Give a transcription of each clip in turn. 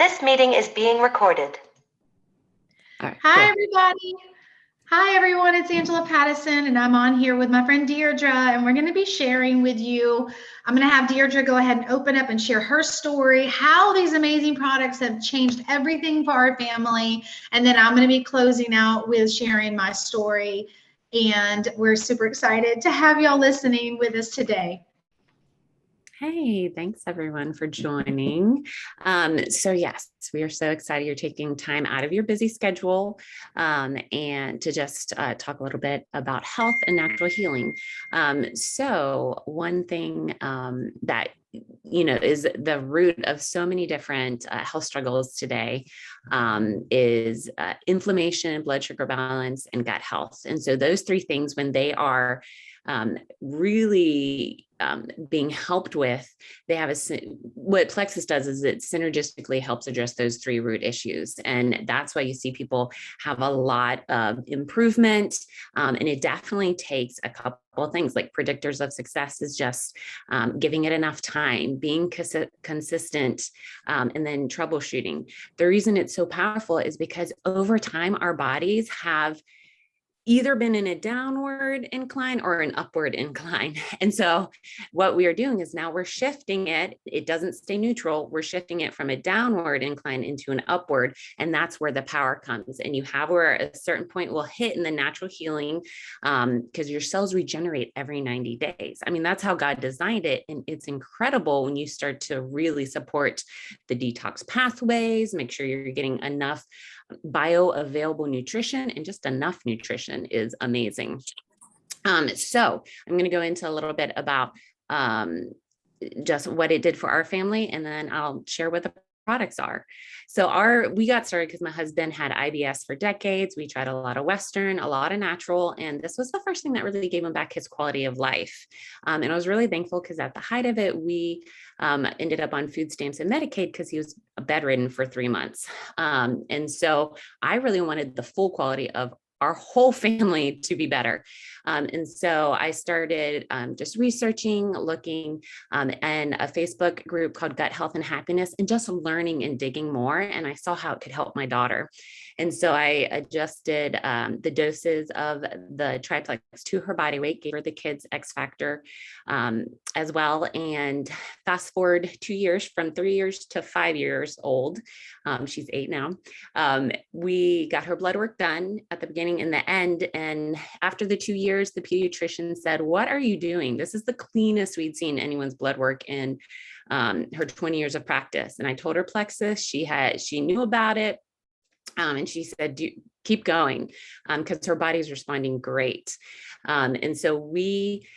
This meeting is being recorded. All right, Hi, good. everybody. Hi, everyone. It's Angela Pattison, and I'm on here with my friend Deirdre, and we're going to be sharing with you. I'm going to have Deirdre go ahead and open up and share her story, how these amazing products have changed everything for our family. And then I'm going to be closing out with sharing my story. And we're super excited to have y'all listening with us today. Hey, thanks everyone for joining. So yes, we are so excited you're taking time out of your busy schedule and to just talk a little bit about health and natural healing. So one thing that is the root of so many different health struggles today is inflammation, blood sugar balance, and gut health. And so those three things, when they are really being helped with, they have what Plexus does is it synergistically helps address those three root issues. And that's why you see people have a lot of improvement. And it definitely takes a couple of things. Like predictors of success is just giving it enough time, being consistent, and then troubleshooting. The reason it's so powerful is because over time, our bodies have either been in a downward incline or an upward incline. And so what we are doing is now we're shifting it. It doesn't stay neutral. We're shifting it from a downward incline into an upward. And that's where the power comes. And you have where a certain point will hit in the natural healing because your cells regenerate every 90 days. I mean, that's how God designed it. And it's incredible when you start to really support the detox pathways, make sure you're getting enough bioavailable nutrition, and just enough nutrition is amazing. So I'm going to go into a little bit about just what it did for our family, and then I'll share what the products are. So we got started because my husband had IBS for decades. We tried a lot of Western, a lot of natural, and this was the first thing that really gave him back his quality of life. And I was really thankful because at the height of it, we ended up on food stamps and Medicaid because he was bedridden for 3 months. And so I really wanted the full quality of our whole family to be better. And so I started just researching, looking, and a Facebook group called Gut Health and Happiness, and just learning and digging more. And I saw how it could help my daughter. And so I adjusted the doses of the triplex to her body weight, gave her the kids X Factor as well. And fast forward 2 years, from 3 years to 5 years old. She's 8 now. We got her blood work done at the beginning and the end. And after the 2 years, the pediatrician said, "What are you doing? This is the cleanest we'd seen anyone's blood work in her 20 years of practice." And I told her Plexus. She knew about it. And she said, keep going, because her body's responding great. And so we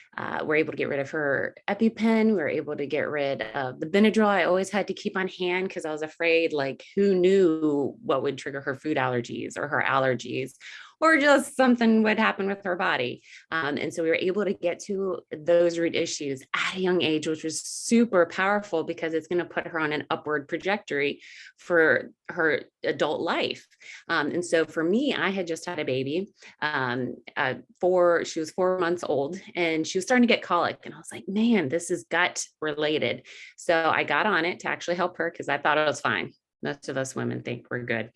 were able to get rid of her EpiPen. We were able to get rid of the Benadryl I always had to keep on hand because I was afraid, like, who knew what would trigger her food allergies or her allergies, or just something would happen with her body. And so we were able to get to those root issues at a young age, which was super powerful because it's going to put her on an upward trajectory for her adult life. And so for me, I had just had a baby. She was 4 months old and she was starting to get colic. And I was like, man, this is gut related. So I got on it to actually help her because I thought it was fine. Most of us women think we're good,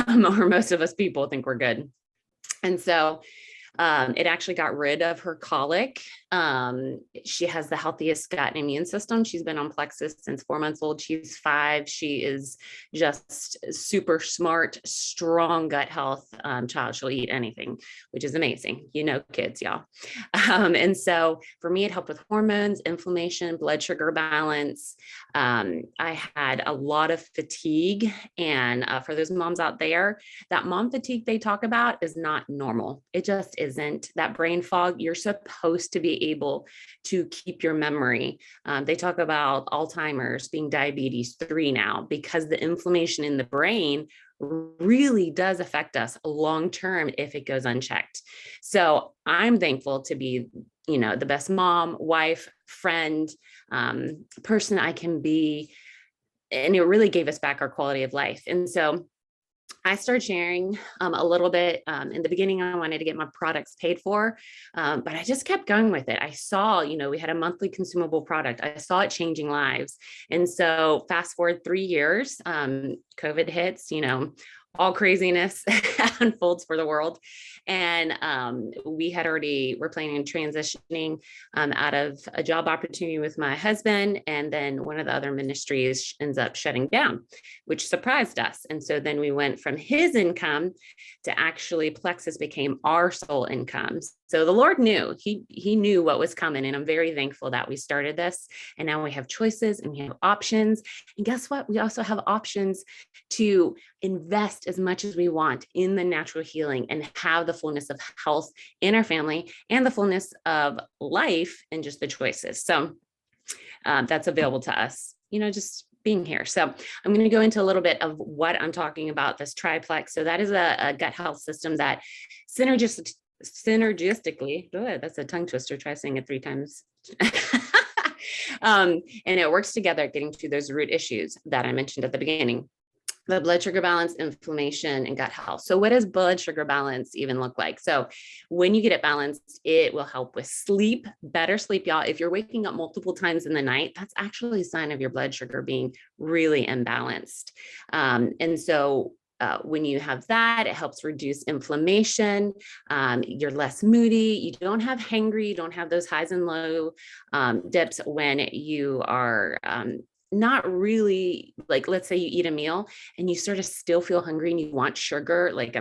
or most of us people think we're good. And so it actually got rid of her colic. She has the healthiest gut and immune system. She's been on Plexus since 4 months old. She's 5. She is just super smart, strong gut health child. She'll eat anything, which is amazing. Kids, y'all. And so for me, it helped with hormones, inflammation, blood sugar balance. I had a lot of fatigue. And for those moms out there, that mom fatigue they talk about is not normal. It just isn't. That brain fog, you're supposed to be able to keep your memory. They talk about Alzheimer's being diabetes 3 now because the inflammation in the brain really does affect us long term if it goes unchecked. So I'm thankful to be, the best mom, wife, friend, person I can be. And it really gave us back our quality of life. And so I started sharing a little bit. In the beginning, I wanted to get my products paid for, but I just kept going with it. I saw, we had a monthly consumable product. I saw it changing lives. And so fast forward 3 years, COVID hits, all craziness unfolds for the world. And we're planning on transitioning out of a job opportunity with my husband. And then one of the other ministries ends up shutting down, which surprised us. And so then we went from his income to actually Plexus became our sole income. So the Lord knew, he knew what was coming. And I'm very thankful that we started this. And now we have choices and we have options. And guess what? We also have options to invest as much as we want in the natural healing and have the fullness of health in our family and the fullness of life and just the choices. So that's available to us, just being here. So I'm going to go into a little bit of what I'm talking about, this triplex. So that is a gut health system that synergistically, that's a tongue twister, try saying it 3 times. And it works together, getting to those root issues that I mentioned at the beginning. The blood sugar balance, inflammation, and gut health. So what does blood sugar balance even look like? So when you get it balanced, it will help with sleep, better sleep, y'all. If you're waking up multiple times in the night, that's actually a sign of your blood sugar being really imbalanced. And so when you have that, it helps reduce inflammation. You're less moody. You don't have hangry. You don't have those highs and low dips when you are not really, like, let's say you eat a meal and you sort of still feel hungry and you want sugar, like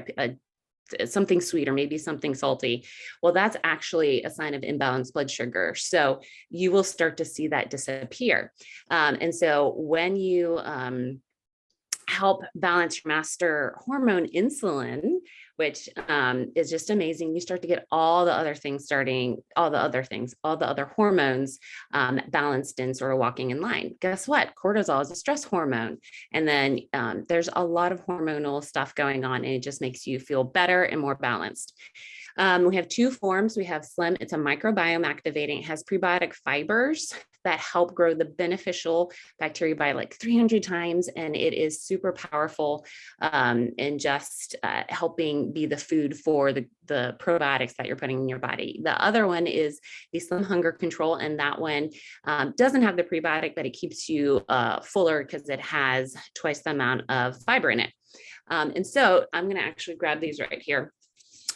something sweet or maybe something salty. Well, that's actually a sign of imbalanced blood sugar. So you will start to see that disappear. And so when you help balance your master hormone, insulin, which is just amazing. You start to get all the other other hormones balanced and sort of walking in line. Guess what? Cortisol is a stress hormone. And then there's a lot of hormonal stuff going on, and it just makes you feel better and more balanced. We have 2 forms. We have Slim. It's a microbiome activating. It has prebiotic fibers that help grow the beneficial bacteria by like 300 times. And it is super powerful in just helping be the food for the probiotics that you're putting in your body. The other one is the Slim Hunger Control. And that one doesn't have the prebiotic, but it keeps you fuller because it has twice the amount of fiber in it. And so I'm going to actually grab these right here.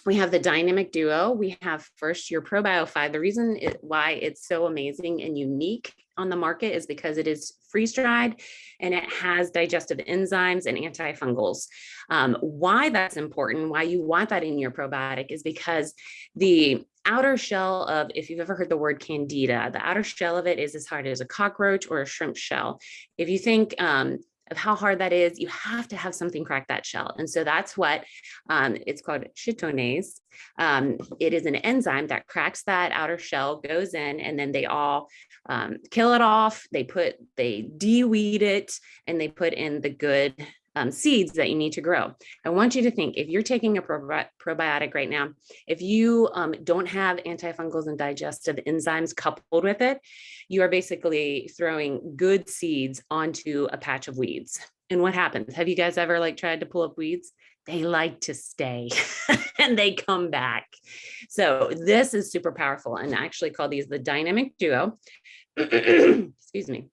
We have the Dynamic Duo. We have first your Probio 5. The reason why it's so amazing and unique on the market is because it is freeze-dried and it has digestive enzymes and antifungals. Why that's important, why you want that in your probiotic is because the outer shell of, if you've ever heard the word candida, the outer shell of it is as hard as a cockroach or a shrimp shell. If you think of how hard that is, you have to have something crack that shell. And so that's what it's called chitonase. It is an enzyme that cracks that outer shell, goes in, and then they all kill it off. They de-weed it, and they put in the good seeds that you need to grow. I want you to think, if you're taking a probiotic right now, if you don't have antifungals and digestive enzymes coupled with it, you are basically throwing good seeds onto a patch of weeds. And what happens? Have you guys ever tried to pull up weeds? They like to stay and they come back. So this is super powerful, and I actually call these the Dynamic Duo. Excuse me.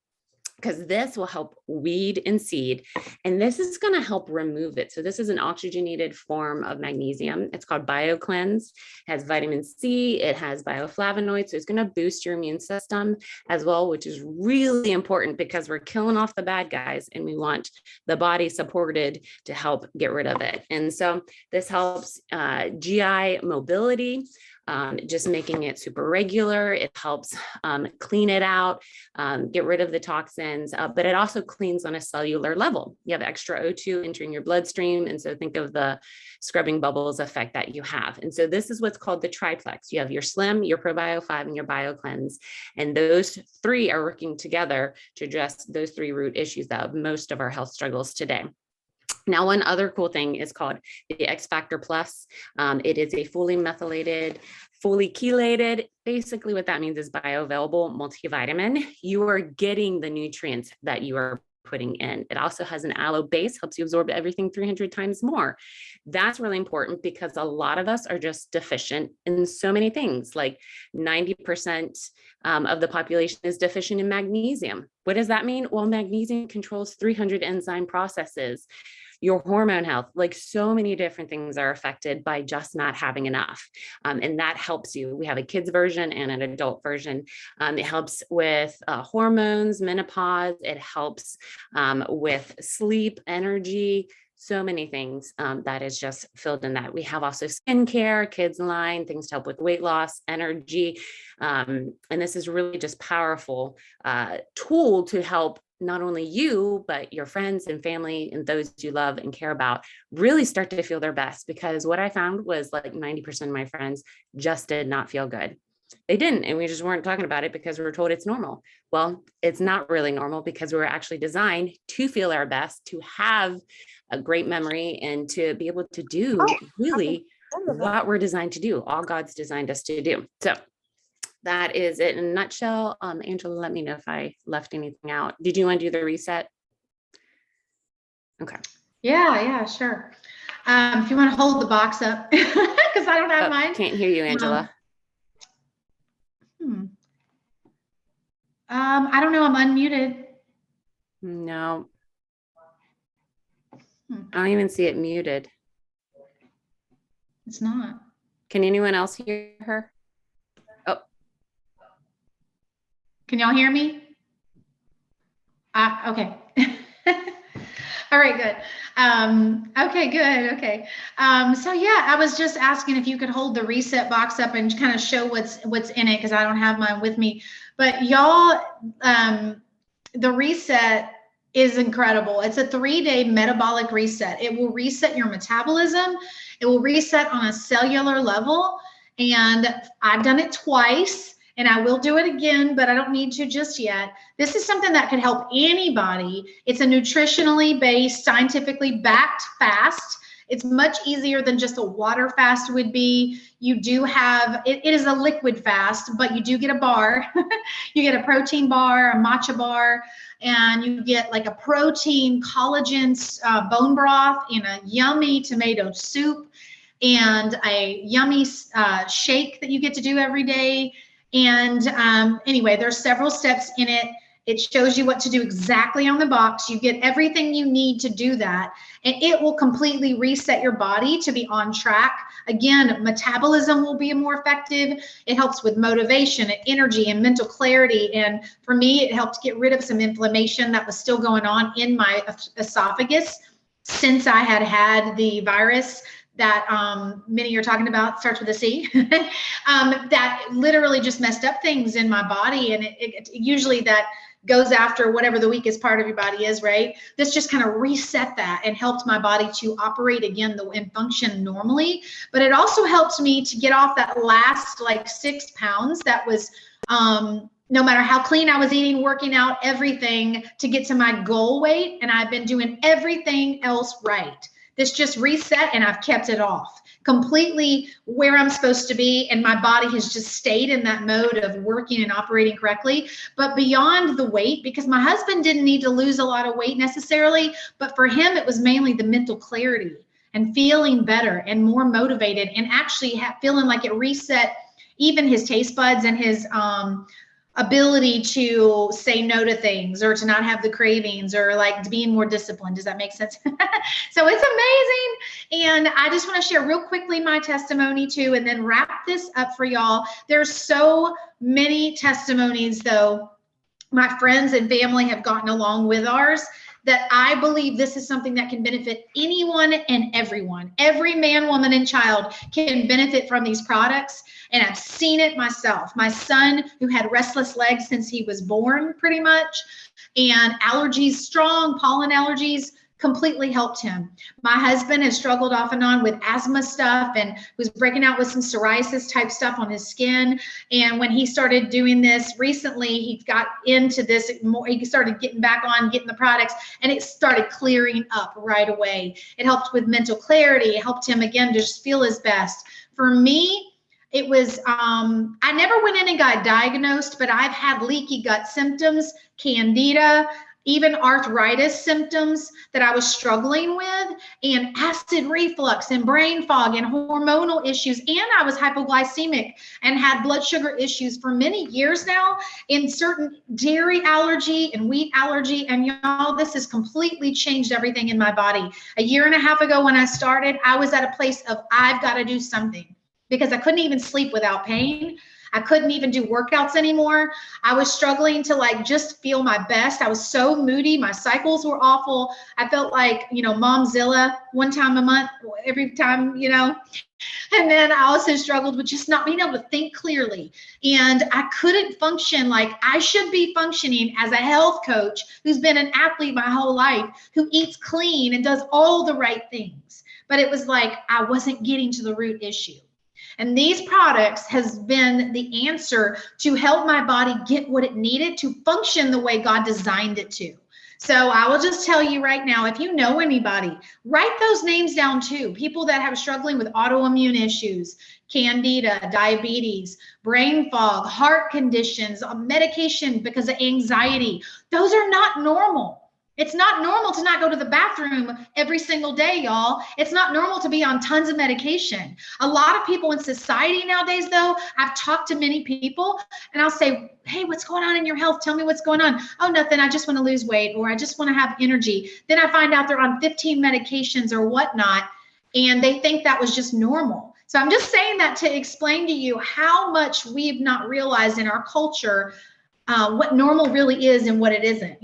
Because this will help weed and seed, and this is going to help remove it. So this is an oxygenated form of magnesium. It's called BioCleanse. It has vitamin C. It has bioflavonoids. So it's going to boost your immune system as well, which is really important because we're killing off the bad guys and we want the body supported to help get rid of it. And so this helps GI mobility. Just making it super regular. It helps clean it out, get rid of the toxins, but it also cleans on a cellular level. You have extra O2 entering your bloodstream. And so think of the scrubbing bubbles effect that you have. And so this is what's called the triplex. You have your Slim, your Probio 5, and your BioCleanse. And those 3 are working together to address those 3 root issues that have most of our health struggles today. Now, one other cool thing is called the X Factor Plus. It is a fully methylated, fully chelated. Basically, what that means is bioavailable multivitamin. You are getting the nutrients that you are putting in. It also has an aloe base, helps you absorb everything 300 times more. That's really important because a lot of us are just deficient in so many things. Like 90% of the population is deficient in magnesium. What does that mean? Well, magnesium controls 300 enzyme processes, your hormone health, like so many different things are affected by just not having enough. And that helps you. We have a kids version and an adult version. It helps with hormones, menopause. It helps with sleep, energy, so many things that is just filled in that. We have also skincare, kids line, things to help with weight loss, energy. And this is really just powerful tool to help not only you, but your friends and family and those you love and care about really start to feel their best. Because what I found was like 90% of my friends just did not feel good. They didn't. And we just weren't talking about it because we were told it's normal. Well, it's not really normal because we were actually designed to feel our best, to have a great memory, and to be able to do really what we're designed to do, all God's designed us to do. So that is it in a nutshell. Angela, let me know if I left anything out. Did you want to do the reset? Okay. Yeah, sure. If you want to hold the box up, because I don't have mine. Can't hear you, Angela. I don't know. I'm unmuted. No. I don't even see it muted. It's not. Can anyone else hear her? Oh. Can y'all hear me? Okay. All right, good. Okay, good. Okay. So yeah, I was just asking if you could hold the reset box up and kind of show what's in it, because I don't have mine with me. But y'all, the reset is incredible. It's a 3-day metabolic reset. It will reset your metabolism. It will reset on a cellular level. And I've done it twice, and I will do it again, but I don't need to just yet. This is something that could help anybody. It's a nutritionally based, scientifically backed fast. It's much easier than just a water fast would be. You do have, it is a liquid fast, but you do get a bar. You get a protein bar, a matcha bar, and you get like a protein collagen bone broth in a yummy tomato soup and a yummy shake that you get to do every day. And anyway, there's several steps in it. It shows you what to do exactly on the box. You get everything you need to do that, and it will completely reset your body to be on track. Again, metabolism will be more effective. It helps with motivation and energy and mental clarity. And for me, it helped get rid of some inflammation that was still going on in my esophagus since I had the virus that many are talking about, starts with a C, that literally just messed up things in my body. And it usually that goes after whatever the weakest part of your body is, right? This just kind of reset that and helped my body to operate again and function normally. But it also helped me to get off that last like 6 pounds that was, no matter how clean I was eating, working out, everything to get to my goal weight. And I've been doing everything else right. This just reset, and I've kept it off completely where I'm supposed to be. And my body has just stayed in that mode of working and operating correctly. But beyond the weight, because my husband didn't need to lose a lot of weight necessarily, but for him, it was mainly the mental clarity and feeling better and more motivated, and actually feeling like it reset even his taste buds and his ability to say no to things, or to not have the cravings, or like being more disciplined. Does that make sense? So it's amazing. And I just want to share real quickly my testimony too, and then wrap this up for y'all. There's so many testimonies though. My friends and family have gotten along with ours, that I believe this is something that can benefit anyone and everyone. Every man, woman, and child can benefit from these products. And I've seen it myself. My son, who had restless legs since he was born, pretty much, and allergies, strong pollen allergies, completely helped him. My husband has struggled off and on with asthma stuff and was breaking out with some psoriasis type stuff on his skin. And when he started doing this recently, he got into this more, he started getting back on getting the products, and it started clearing up right away. It helped with mental clarity. It helped him again to just feel his best. For me, it was, I never went in and got diagnosed, but I've had leaky gut symptoms, candida, even arthritis symptoms that I was struggling with, and acid reflux and brain fog and hormonal issues. And I was hypoglycemic and had blood sugar issues for many years now, in certain dairy allergy and wheat allergy. And y'all, this has completely changed everything in my body. A year and a half ago when I started, I was at a place of, I've got to do something, because I couldn't even sleep without pain. I couldn't even do workouts anymore. I was struggling to like just feel my best. I was so moody. My cycles were awful. I felt like, Momzilla one time a month, every time, And then I also struggled with just not being able to think clearly. And I couldn't function like I should be functioning as a health coach who's been an athlete my whole life, who eats clean and does all the right things. But it was like I wasn't getting to the root issue. And these products has been the answer to help my body get what it needed to function the way God designed it to. So I will just tell you right now, if you know anybody, write those names down too. People that have struggling with autoimmune issues, candida, diabetes, brain fog, heart conditions, medication because of anxiety. Those are not normal. It's not normal to not go to the bathroom every single day, y'all. It's not normal to be on tons of medication. A lot of people in society nowadays, though, I've talked to many people and I'll say, hey, what's going on in your health? Tell me what's going on. Oh, nothing. I just want to lose weight, or I just want to have energy. Then I find out they're on 15 medications or whatnot, and they think that was just normal. So I'm just saying that to explain to you how much we've not realized in our culture what normal really is and what it isn't.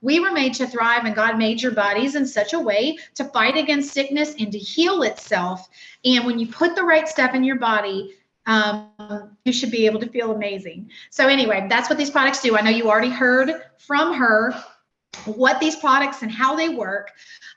We were made to thrive, and God made your bodies in such a way to fight against sickness and to heal itself. And when you put the right stuff in your body, you should be able to feel amazing. So anyway, that's what these products do. I know you already heard from her what these products and how they work.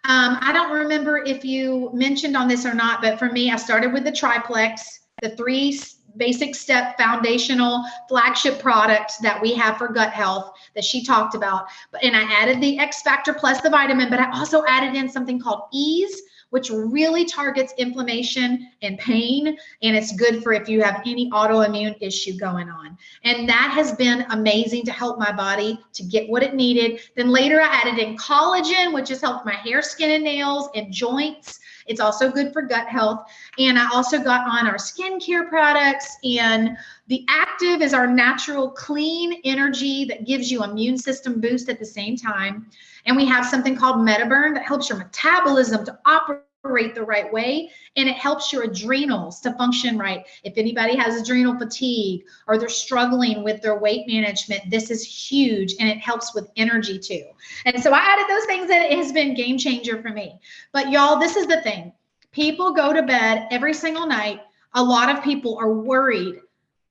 I don't remember if you mentioned on this or not, but for me, I started with the triplex, the 3 basic step foundational flagship product that we have for gut health that she talked about. And I added the X Factor plus the vitamin, but I also added in something called Ease, which really targets inflammation and pain. And it's good for if you have any autoimmune issue going on. And that has been amazing to help my body to get what it needed. Then later I added in collagen, which has helped my hair, skin, and nails and joints. It's also good for gut health. And I also got on our skincare products, and the Active is our natural clean energy that gives you immune system boost at the same time. And we have something called MetaBurn that helps your metabolism to operate the right way, and it helps your adrenals to function right. If anybody has adrenal fatigue or they're struggling with their weight management, this is huge, and it helps with energy too. And so I added those things, and it has been game changer for me. But y'all, this is the thing. People go to bed every single night. A lot of people are worried,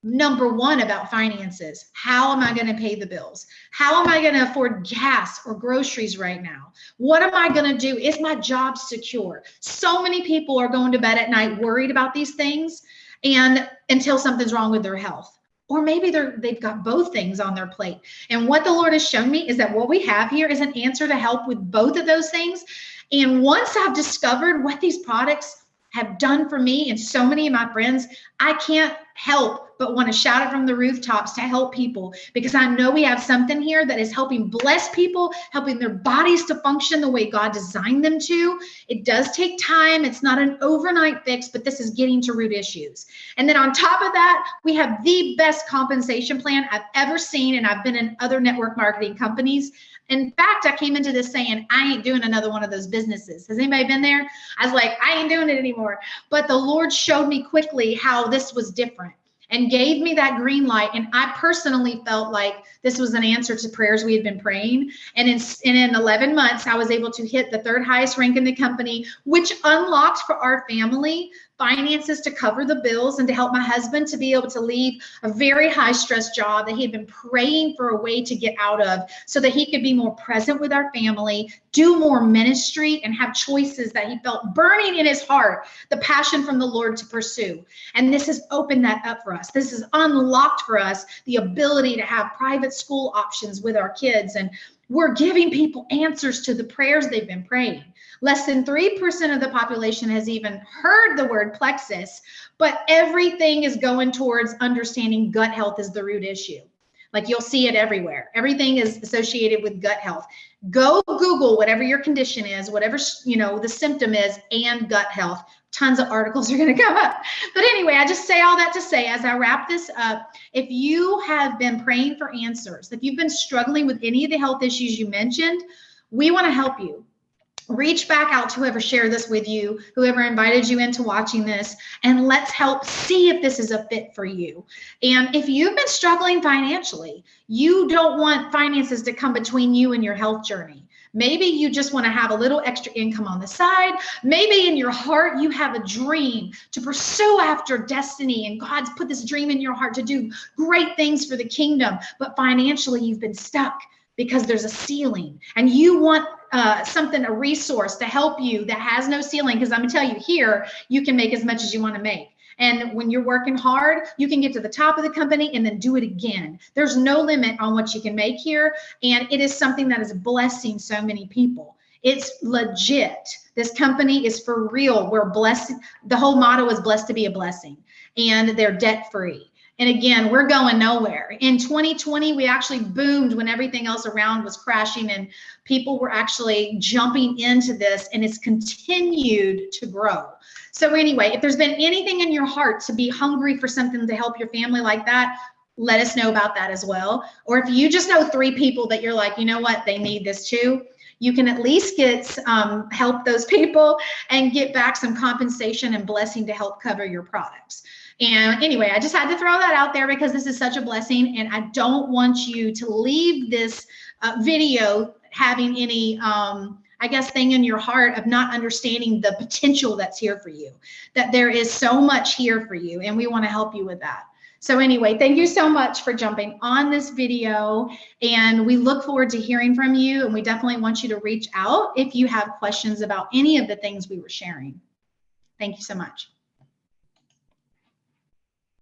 number one, about finances. How am I going to pay the bills? How am I going to afford gas or groceries right now? What am I going to do? Is my job secure? So many people are going to bed at night worried about these things, and until something's wrong with their health. Or maybe they've got both things on their plate. And what the Lord has shown me is that what we have here is an answer to help with both of those things. And once I've discovered what these products have done for me and so many of my friends, I can't help but want to shout it from the rooftops to help people, because I know we have something here that is helping bless people, helping their bodies to function the way God designed them to. It does take time. It's not an overnight fix, but this is getting to root issues. And then on top of that, we have the best compensation plan I've ever seen, and I've been in other network marketing companies. In fact, I came into this saying, I ain't doing another one of those businesses. Has anybody been there? I was like, I ain't doing it anymore. But the Lord showed me quickly how this was different and gave me that green light. And I personally felt like this was an answer to prayers we had been praying. And in 11 months, I was able to hit the 3rd highest rank in the company, which unlocked for our family finances to cover the bills and to help my husband to be able to leave a very high stress job that he had been praying for a way to get out of, so that he could be more present with our family, do more ministry, and have choices that he felt burning in his heart, the passion from the Lord to pursue. And this has opened that up for us. This has unlocked for us the ability to have private school options with our kids. And we're giving people answers to the prayers they've been praying. Less than 3% of the population has even heard the word plexus, but everything is going towards understanding gut health is the root issue. Like you'll see it everywhere. Everything is associated with gut health. Go Google whatever your condition is, whatever, you know, the symptom is, and gut health. Tons of articles are going to come up. But anyway, I just say all that to say, as I wrap this up, if you have been praying for answers, if you've been struggling with any of the health issues you mentioned, we want to help you. Reach back out to whoever shared this with you, whoever invited you into watching this, and let's help see if this is a fit for you. And if you've been struggling financially, you don't want finances to come between you and your health journey. Maybe you just want to have a little extra income on the side. Maybe in your heart, you have a dream to pursue after destiny, and God's put this dream in your heart to do great things for the kingdom, but financially you've been stuck because there's a ceiling, and you want a resource to help you that has no ceiling. Because I'm gonna tell you, here you can make as much as you want to make, and when you're working hard, you can get to the top of the company and then do it again. There's no limit on what you can make here, and it is something that is blessing so many people. It's legit. This company is for real. We're blessed. The whole motto is blessed to be a blessing, and they're debt free. And again, we're going nowhere. In 2020, we actually boomed when everything else around was crashing, and people were actually jumping into this, and it's continued to grow. So anyway, if there's been anything in your heart to be hungry for something to help your family like that, let us know about that as well. Or if you just know 3 people that you're like, you know what, they need this too, you can at least get help those people and get back some compensation and blessing to help cover your products. And anyway, I just had to throw that out there because this is such a blessing, and I don't want you to leave this video having any, I guess, thing in your heart of not understanding the potential that's here for you, that there is so much here for you, and we want to help you with that. So anyway, thank you so much for jumping on this video, and we look forward to hearing from you, and we definitely want you to reach out if you have questions about any of the things we were sharing. Thank you so much.